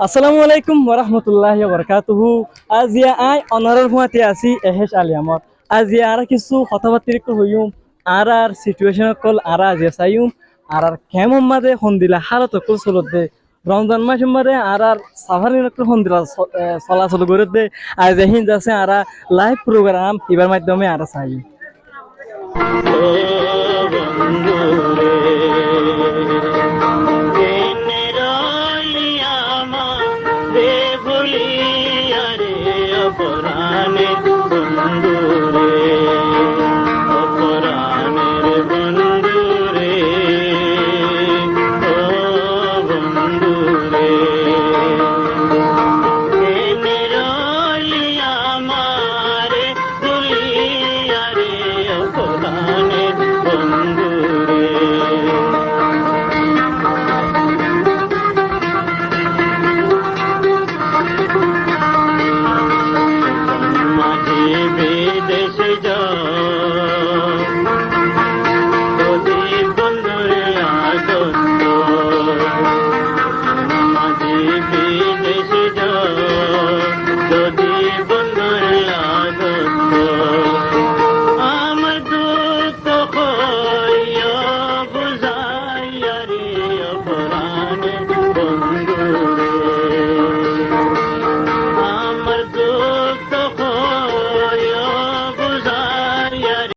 আসসালামু আলাইকুম ওরহমতুল্লাহি ওবরকাতুহু। আজিয়া আই অনারর হুয়াতে আছি এহেস আলিয়ামত। আজিয়া আর কিছু কথাবার্তা হইম আর সিচুয়েশন কল আর আজিয়া চাইম আর কেমন মাদে হন্দিলা হালত কল চলত দে রমজান মাস মাদে আর সাফারিন হন্দিলা চলাচল করে দে আজ হিন যাচ্ছে আর লাইভ প্রোগ্রাম এবার মাধ্যমে আর চাই